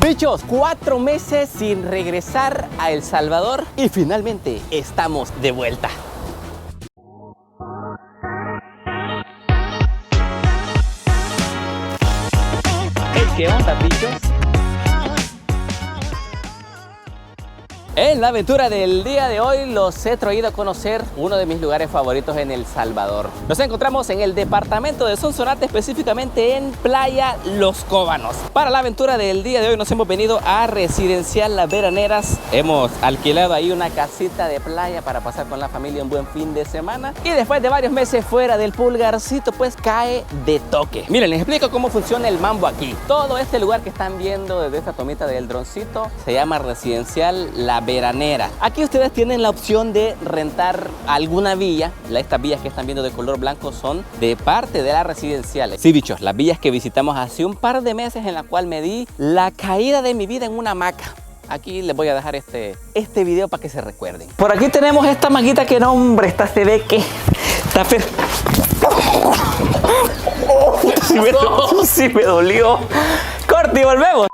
Bichos, 4 meses sin regresar a El Salvador y finalmente estamos de vuelta. ¿Qué onda, bichos? En la aventura del día de hoy los he traído a conocer uno de mis lugares favoritos en El Salvador. Nos encontramos en el departamento de Sonsonate, específicamente en Playa Los Cóbanos. Para la aventura del día de hoy nos hemos venido a Residencial Las Veraneras. Hemos alquilado ahí una casita de playa para pasar con la familia un buen fin de semana. Y después de varios meses fuera del Pulgarcito, pues cae de toque. Miren, les explico cómo funciona el mambo aquí. Todo este lugar que están viendo desde esta tomita del droncito se llama Residencial La Veranera. Aquí ustedes tienen la opción de rentar alguna villa. Estas villas que están viendo de color blanco son de parte de las residenciales. Sí, bichos, las villas que visitamos hace un par de meses, en la cual me di la caída de mi vida en una hamaca. Aquí les voy a dejar este video para que se recuerden. Por aquí tenemos esta maquita que no, hombre, esta se ve que está fea. Sí me dolió. Corte y volvemos.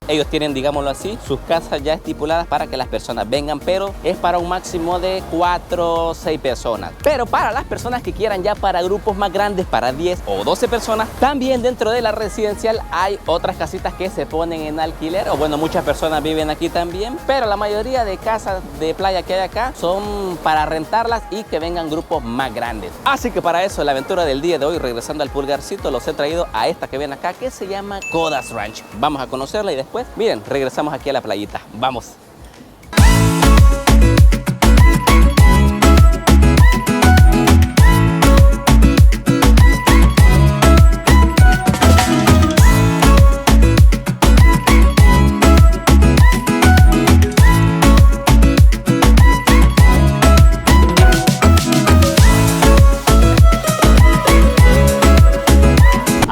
Ellos tienen, digámoslo así, sus casas ya estipuladas para que las personas vengan, pero es para un máximo de 4 o 6 personas. Pero para las personas que quieran ya para grupos más grandes, para 10 o 12 personas, también dentro de la residencial hay otras casitas que se ponen en alquiler. O bueno, muchas personas viven aquí también, pero la mayoría de casas de playa que hay acá son para rentarlas y que vengan grupos más grandes. Así que para eso, la aventura del día de hoy, regresando al Pulgarcito, los he traído a esta que ven acá, que se llama Codas Ranch. Vamos a conocerla y después, miren, regresamos aquí a la playita. Vamos.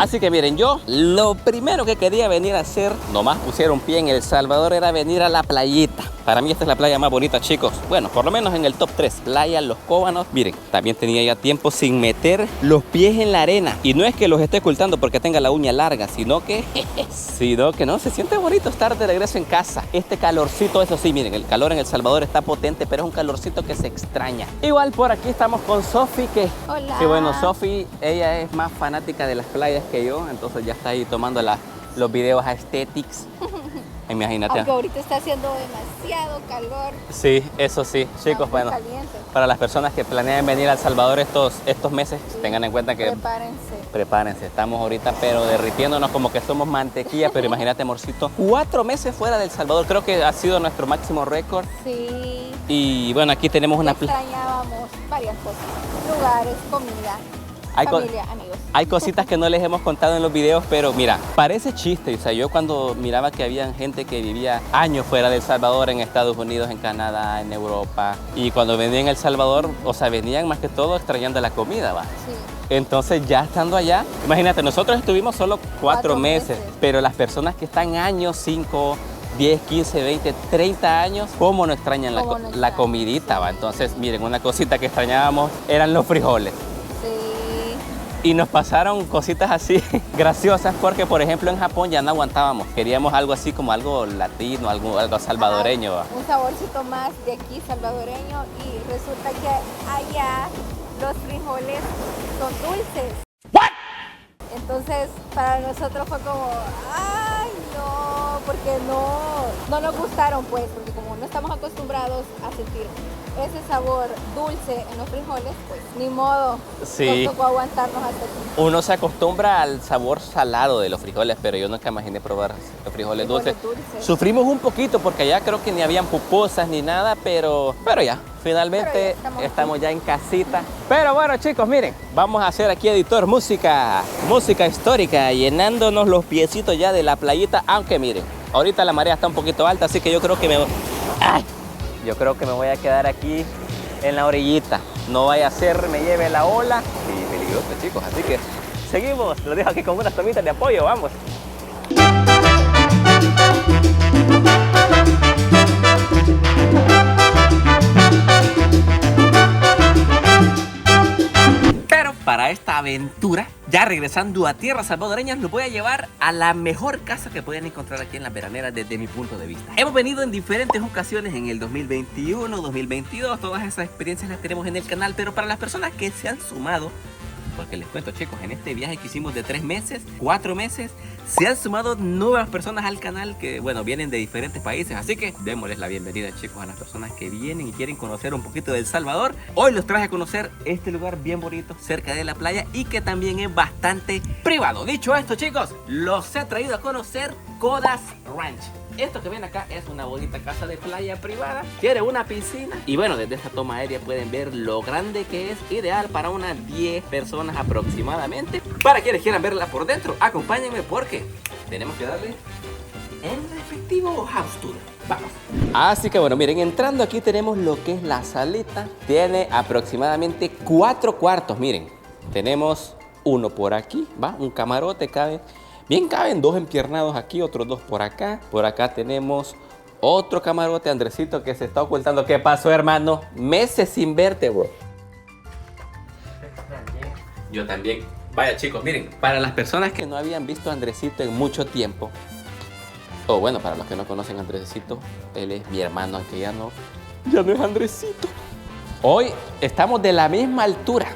Así que miren, yo lo primero que quería venir a hacer, nomás pusiera un pie en El Salvador, era venir a la playita. Para mí esta es la playa más bonita, chicos. Bueno, por lo menos en el top 3, Playa Los Cóbanos. Miren, también tenía ya tiempo sin meter los pies en la arena. Y no es que los esté ocultando porque tenga la uña larga, sino que no, se siente bonito estar de regreso en casa. Este calorcito, eso sí, miren, el calor en El Salvador está potente, pero es un calorcito que se extraña. Igual por aquí estamos con Sofi, que... Hola. Que bueno, Sofi, ella es más fanática de las playas que yo, entonces ya está ahí tomando los videos aesthetics. Imagínate. Aunque ahorita está haciendo demasiado calor. Sí, eso sí, chicos, bueno, para las personas que planean venir a El Salvador estos meses, sí, tengan en cuenta que prepárense, estamos ahorita pero derritiéndonos como que somos mantequilla, pero imagínate, amorcito, 4 meses fuera de El Salvador, creo que ha sido nuestro máximo récord. Sí. Y bueno, aquí tenemos una extrañábamos varias cosas, lugares, comida, familia, amigos. Hay cositas que no les hemos contado en los videos, pero mira, parece chiste. O sea, yo cuando miraba que había gente que vivía años fuera de El Salvador, en Estados Unidos, en Canadá, en Europa, y cuando venían a El Salvador, o sea, venían más que todo extrañando la comida, ¿va? Sí. Entonces, ya estando allá, imagínate, nosotros estuvimos solo 4 meses, pero las personas que están años, 5, 10, 15, 20, 30 años, ¿cómo no extrañan la comidita, va? Entonces, miren, una cosita que extrañábamos eran los frijoles. Y nos pasaron cositas así graciosas porque, por ejemplo, en Japón ya no aguantábamos. Queríamos algo así como algo latino, algo salvadoreño. Un saborcito más de aquí salvadoreño, y resulta que allá los frijoles son dulces. ¿What? Entonces, para nosotros fue como, ay, no, porque no nos gustaron, pues, porque como no estamos acostumbrados a sentir ese sabor dulce en los frijoles, pues ni modo, sí, nos tocó aguantarnos hasta aquí. Uno se acostumbra al sabor salado de los frijoles, pero yo nunca imaginé probar los frijoles dulces. Sufrimos un poquito porque allá creo que ni habían pupusas ni nada, pero ya, finalmente estamos ya en casita. Pero bueno, chicos, miren, vamos a hacer aquí, editor, música histórica, llenándonos los piecitos ya de la playita, aunque miren, ahorita la marea está un poquito alta, así que yo creo que yo creo que me voy a quedar aquí en la orillita. No vaya a ser, me lleve la ola. Y peligroso, chicos. Así que seguimos. Lo dejo aquí con unas tomitas de apoyo. Vamos. Pero para esta aventura ya regresando a tierras salvadoreñas, los voy a llevar a la mejor casa que pueden encontrar aquí en las veraneras desde mi punto de vista. Hemos venido en diferentes ocasiones en el 2021, 2022, todas esas experiencias las tenemos en el canal, pero para las personas que se han sumado, porque les cuento chicos, en este viaje que hicimos de 3 meses, 4 meses, se han sumado nuevas personas al canal que, bueno, vienen de diferentes países. Así que démosles la bienvenida chicos a las personas que vienen y quieren conocer un poquito de El Salvador. Hoy los traje a conocer este lugar bien bonito, cerca de la playa y que también es bastante privado. Dicho esto chicos, los he traído a conocer Codas Ranch. Esto que ven acá es una bonita casa de playa privada, tiene una piscina y bueno, desde esta toma aérea pueden ver lo grande que es, ideal para unas 10 personas aproximadamente. Para quienes quieran verla por dentro, acompáñenme porque tenemos que darle el respectivo house tour. Vamos. Así que bueno, miren, entrando aquí tenemos lo que es la salita. Tiene aproximadamente 4 cuartos, miren. Tenemos uno por aquí, va, un camarote, cabe. Bien, caben 2 empiernados aquí, otros 2 por acá. Por acá tenemos otro camarote, Andresito, que se está ocultando. ¿Qué pasó, hermano? Meses sin verte, bro. Yo también. Vaya, chicos, miren, para las personas que no habían visto a Andresito en mucho tiempo, o bueno, para los que no conocen a Andresito, él es mi hermano, que ya no es Andresito. Hoy estamos de la misma altura.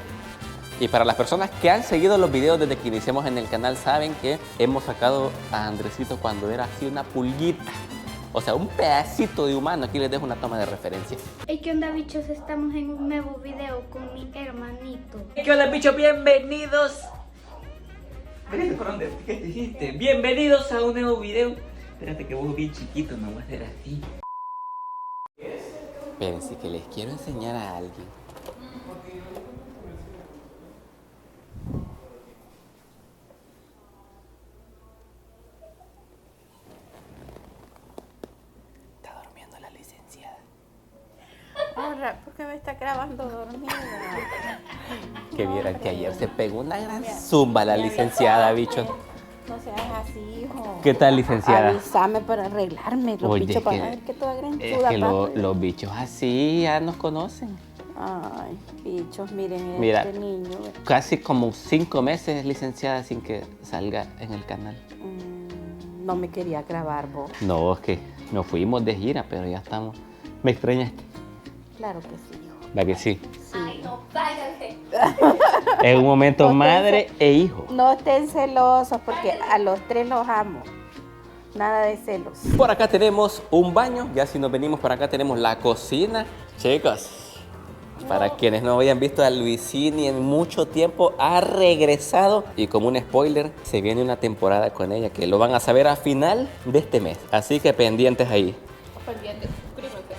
Y para las personas que han seguido los videos desde que iniciamos en el canal, saben que hemos sacado a Andresito cuando era así una pulguita. O sea, un pedacito de humano. Aquí les dejo una toma de referencia. Hey, ¿qué onda, bichos? Estamos en un nuevo video con mi hermanito. ¿Qué onda, bichos? Bienvenidos. ¿Por dónde? ¿Qué dijiste? Bienvenidos a un nuevo video. Espérate que vos bien chiquito, me voy a hacer así. Espérense que les quiero enseñar a alguien. Ahora, ¿por qué me está grabando dormida? Que vieran que ayer se pegó una gran zumba la licenciada, bicho. No seas así, hijo. ¿Qué tal, licenciada? Avísame para arreglarme los Oye, bichos, que- para ver que toda gran Es chuda, que papi. los bichos así ya nos conocen. Ay, bichos, miren Mira. este niño. Casi como 5 meses, licenciada, sin que salga en el canal. No me quería grabar vos. No, es que nos fuimos de gira, pero ya estamos. ¿Me extrañaste? Claro que sí, hijo. ¿Va que sí? Ay, no, váyanse. Es un momento No, madre e hijo. No estén celosos porque a los 3 los amo. Nada de celos. Por acá tenemos un baño, ya si nos venimos por acá tenemos la cocina. Chicos, para quienes no habían visto a Luisini en mucho tiempo, ha regresado. Y como un spoiler, se viene una temporada con ella que lo van a saber a final de este mes. Así que pendientes ahí. Pendiente, suscríbete,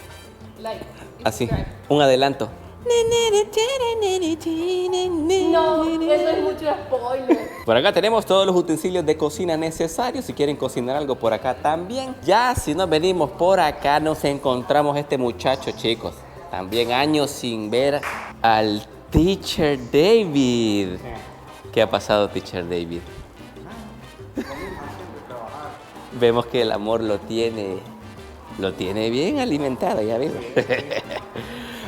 like. y Así, subscribe. un adelanto. No, eso es mucho spoiler. Por acá tenemos todos los utensilios de cocina necesarios. Si quieren cocinar algo por acá también. Ya si nos venimos por acá nos encontramos este muchacho, chicos. También años sin ver al Teacher David. ¿Qué ha pasado, Teacher David? Vemos que el amor lo tiene bien alimentado, ya ven.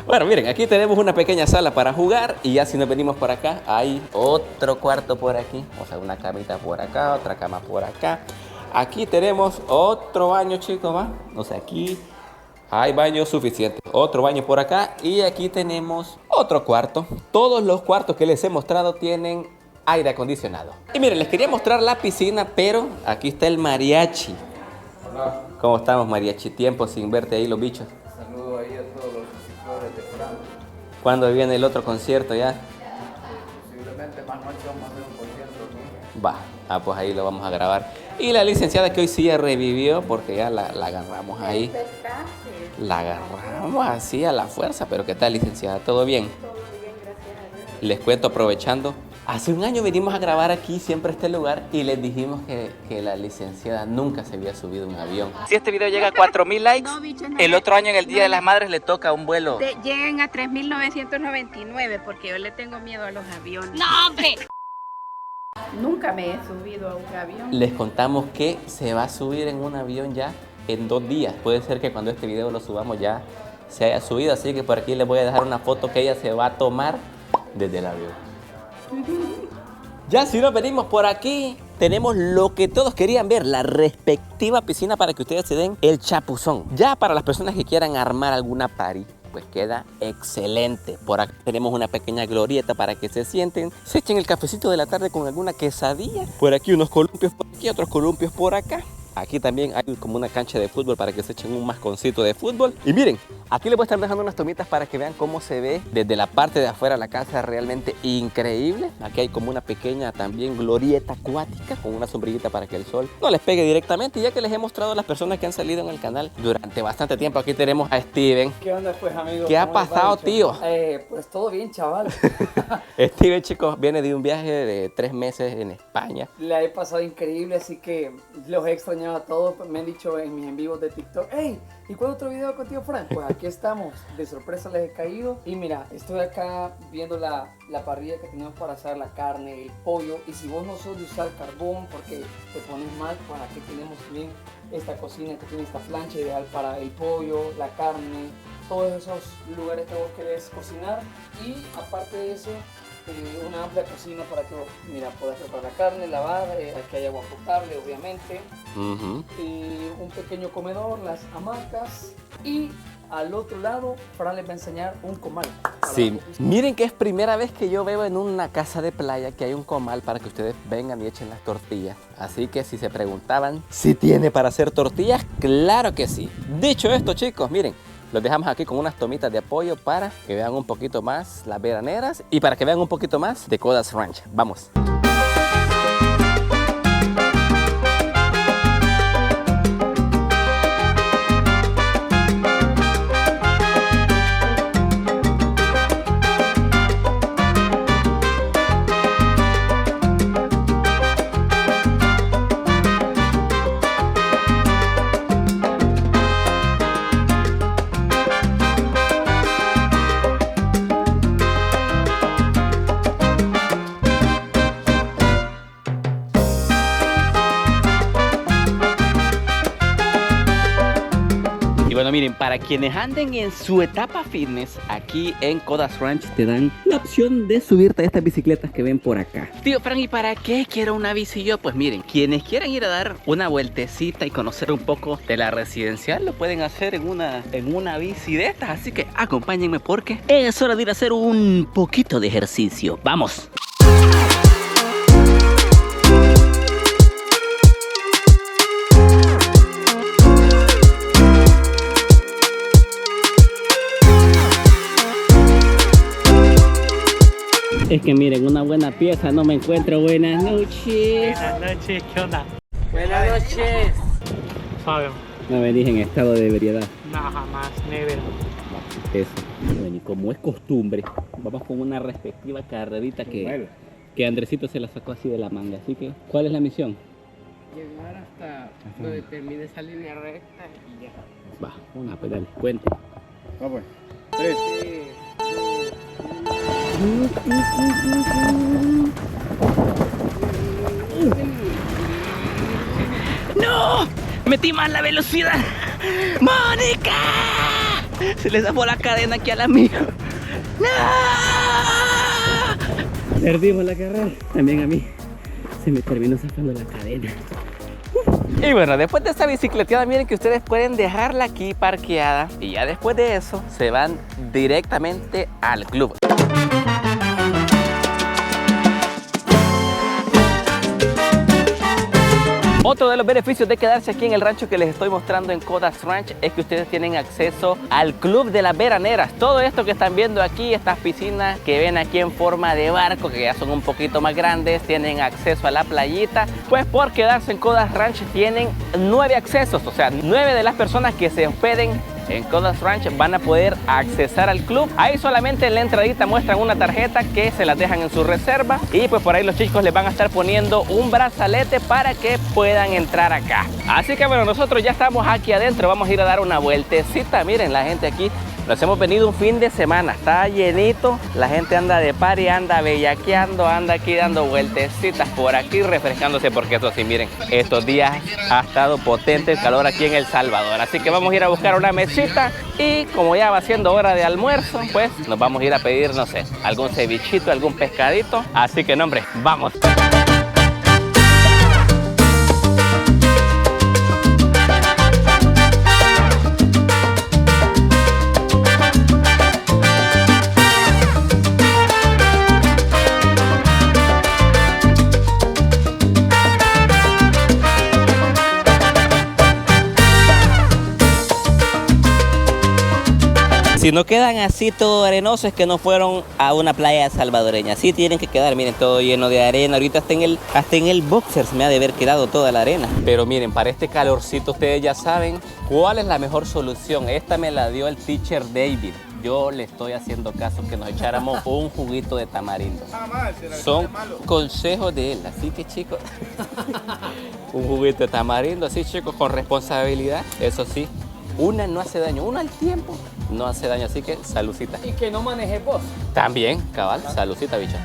Bueno, miren, aquí tenemos una pequeña sala para jugar y ya si nos venimos por acá, hay otro cuarto por aquí, o sea, una camita por acá, otra cama por acá. Aquí tenemos otro baño, chicos, ¿va? O sea, aquí hay baño suficiente. Otro baño por acá y aquí tenemos otro cuarto. Todos los cuartos que les he mostrado tienen aire acondicionado. Y miren, les quería mostrar la piscina, pero aquí está el mariachi. Hola, ¿Cómo estamos, mariachi? Tiempo sin verte ahí, los bichos. saludo ahí a todos los suscriptores de Franco. ¿Cuándo viene el otro concierto ya? Posiblemente más noche vamos a hacer un concierto, ¿no? Va, pues ahí lo vamos a grabar. Y la licenciada que hoy sí ya revivió porque ya la agarramos ahí. La agarramos así a la fuerza, pero ¿qué tal, licenciada? ¿Todo bien? Todo bien, gracias a Dios. Les cuento, aprovechando. Hace un año venimos a grabar aquí, siempre a este lugar, y les dijimos que la licenciada nunca se había subido a un avión. Si este video llega a 4,000 likes, No, bicho, no. el otro año en el Día de las Madres le toca un vuelo. Lleguen a 3.999 porque yo le tengo miedo a los aviones. ¡No, hombre! Nunca me he subido a un avión. Les contamos que se va a subir en un avión ya en 2 días. Puede ser que cuando este video lo subamos ya se haya subido, así que por aquí les voy a dejar una foto que ella se va a tomar desde el avión. Ya si nos venimos por aquí, tenemos lo que todos querían ver, la respectiva piscina para que ustedes se den el chapuzón. Ya para las personas que quieran armar alguna party, pues queda excelente. Por acá tenemos una pequeña glorieta para que se sienten, se echen el cafecito de la tarde con alguna quesadilla. Por aquí unos columpios por aquí, otros columpios por acá. Aquí también hay como una cancha de fútbol para que se echen un masconcito de fútbol. Y miren, aquí les voy a estar dejando unas tomitas para que vean cómo se ve desde la parte de afuera la casa, realmente increíble. Aquí hay como una pequeña también glorieta acuática con una sombrillita para que el sol no les pegue directamente. Y ya que les he mostrado a las personas que han salido en el canal durante bastante tiempo, aquí tenemos a Steven. ¿Qué onda pues, amigo? ¿Qué ha pasado, tío? Pues todo bien, chaval. Steven, chicos, viene de un viaje de 3 meses en España. La he pasado increíble, así que los he extrañado a todos. Me han dicho en mis en vivos de TikTok, hey, ¿y cuál otro video contigo, Frank? Pues aquí estamos, de sorpresa les he caído. Y mira, estoy acá viendo la parrilla que tenemos para asar la carne, el pollo. Y si vos no sos de usar carbón porque te pones mal, pues aquí tenemos también esta cocina que tiene esta plancha ideal para el pollo, la carne, todos esos lugares que vos querés cocinar. Y aparte de eso, una amplia cocina para que vos, mira, puedas preparar la carne, lavar, aquí hay agua potable, obviamente. Un pequeño comedor, las hamacas. Y al otro lado, Fran les va a enseñar un comal. Sí, miren que es primera vez que yo veo en una casa de playa que hay un comal para que ustedes vengan y echen las tortillas. Así que si se preguntaban si tiene para hacer tortillas, claro que sí. Dicho esto, chicos, miren, los dejamos aquí con unas tomitas de apoyo para que vean un poquito más las veraneras y para que vean un poquito más de Codas Ranch. Vamos. Bueno, miren, para quienes anden en su etapa fitness, aquí en Codas Ranch te dan la opción de subirte a estas bicicletas que ven por acá. Tío Fran, ¿y para qué quiero una bici yo? Pues miren, quienes quieran ir a dar una vueltecita y conocer un poco de la residencial, lo pueden hacer en una bici de estas. Así que acompáñenme porque es hora de ir a hacer un poquito de ejercicio. ¡Vamos! Es que miren, una buena pieza no me encuentro. Buenas noches. Buenas noches, ¿qué onda? Buenas noches. Fabio. No venís en estado de ebriedad. No, jamás, never. Eso. Bueno, y como es costumbre, vamos con una respectiva carrerita que Andresito se la sacó así de la manga. Así que, ¿cuál es la misión? Llegar hasta donde termine esa línea recta y ya. Va, una pedal, cuente. Va pues. 3. ¡No! ¡Metí mal la velocidad! ¡Mónica! Se le zafó la cadena aquí al amigo. ¡No! Perdimos la carrera. También a mí se me terminó zafando la cadena. Y bueno, después de esta bicicleteada, miren que ustedes pueden dejarla aquí parqueada y ya después de eso se van directamente al club. Otro de los beneficios de quedarse aquí en el rancho que les estoy mostrando en Codas Ranch es que ustedes tienen acceso al club de las veraneras. Todo esto que están viendo aquí, estas piscinas que ven aquí en forma de barco, que ya son un poquito más grandes, tienen acceso a la playita. Pues por quedarse en Codas Ranch tienen 9 accesos, o sea, 9 de las personas que se hospeden en Codas Ranch van a poder accesar al club. Ahí solamente en la entradita muestran una tarjeta que se las dejan en su reserva y pues por ahí los chicos les van a estar poniendo un brazalete para que puedan entrar acá. Así que bueno, nosotros ya estamos aquí adentro, vamos a ir a dar una vueltecita. Miren, la gente aquí Nos hemos venido un fin de semana, está llenito, la gente anda de party, anda bellaqueando, anda aquí dando vueltecitas por aquí, refrescándose, porque eso sí, miren, estos días ha estado potente el calor aquí en El Salvador. Así que vamos a ir a buscar una mesita y como ya va siendo hora de almuerzo, pues nos vamos a ir a pedir, no sé, algún cevichito, algún pescadito. Así que no, hombre, vamos. Si no quedan así todo arenoso es que no fueron a una playa salvadoreña. Así tienen que quedar, miren, todo lleno de arena. Ahorita hasta en el boxers me ha de haber quedado toda la arena. Pero miren, para este calorcito ustedes ya saben cuál es la mejor solución. Esta me la dio el teacher David. Yo le estoy haciendo caso que nos echáramos un juguito de tamarindo. Son consejos de él, así que chicos, un juguito de tamarindo, así chicos, con responsabilidad, eso sí. Una no hace daño, una al tiempo no hace daño, así que saludcita. Y que no manejes vos. También, cabal, saludcita, bicho.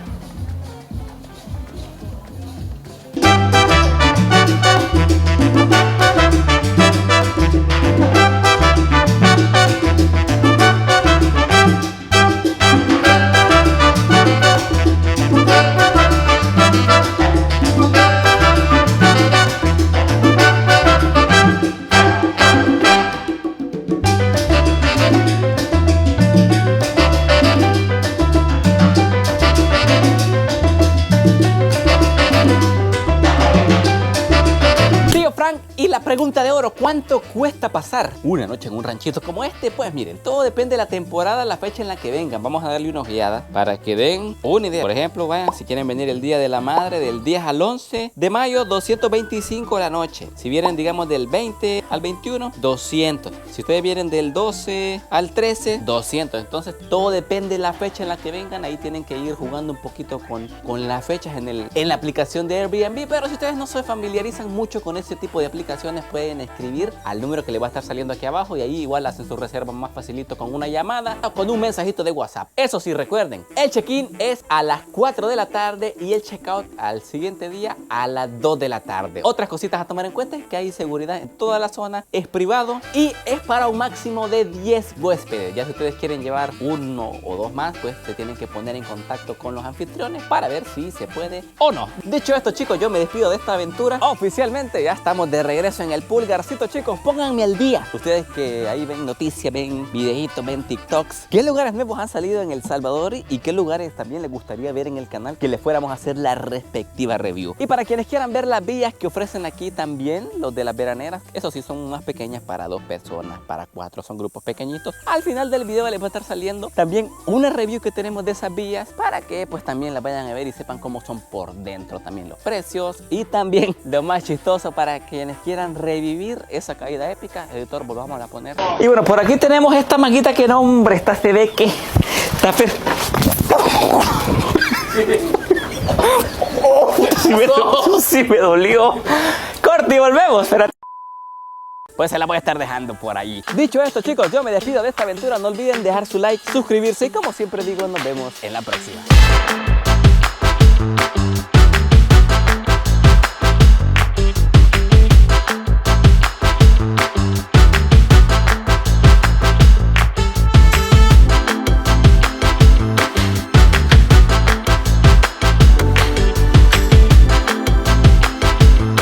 Y la pregunta de oro, ¿cuánto cuesta pasar una noche en un ranchito como este? Pues miren, todo depende de la temporada, la fecha en la que vengan. Vamos a darle una ojeada para que den una idea. Por ejemplo, vayan, si quieren venir el Día de la Madre, del 10 al 11 de mayo, 225 la noche. Si vienen, digamos, del 20 al 21, 200. Si ustedes vienen del 12 al 13, 200. Entonces, todo depende de la fecha en la que vengan. Ahí tienen que ir jugando un poquito con las fechas en la aplicación de Airbnb. Pero si ustedes no se familiarizan mucho con ese tipo de aplicaciones, pueden escribir al número que les va a estar saliendo aquí abajo y ahí igual hacen su reserva más facilito con una llamada o con un mensajito de WhatsApp. Eso sí, recuerden, el check-in es a las 4 de la tarde y el check-out al siguiente día a las 2 de la tarde. Otras cositas a tomar en cuenta es que hay seguridad en toda la zona, es privado y es para un máximo de 10 huéspedes. Ya si ustedes quieren llevar uno o dos más, pues se tienen que poner en contacto con los anfitriones para ver si se puede o no. Dicho esto, chicos, yo me despido de esta aventura. Oficialmente ya estamos de regreso en el Pulgarcito, chicos. Pónganme al día. Ustedes que ahí ven noticias, ven videitos, ven TikToks. ¿Qué lugares nuevos han salido en El Salvador y qué lugares también les gustaría ver en el canal que les fuéramos a hacer la respectiva review? Y para quienes quieran ver las villas que ofrecen aquí también, los de las veraneras, eso sí son más pequeñas para 2 personas, para 4, son grupos pequeñitos. Al final del video les va a estar saliendo también una review que tenemos de esas villas para que pues también las vayan a ver y sepan cómo son por dentro, también los precios y también lo más chistoso para quienes quieran revivir esa caída épica. Editor, volvamos a poner. Y bueno, por aquí tenemos esta maguita que no, hombre, esta se ve que está sí me dolió. Corte y volvemos. Espérate. Pues se la voy a estar dejando por ahí. Dicho esto, chicos, yo me despido de esta aventura. No olviden dejar su like, suscribirse y como siempre digo, nos vemos en la próxima.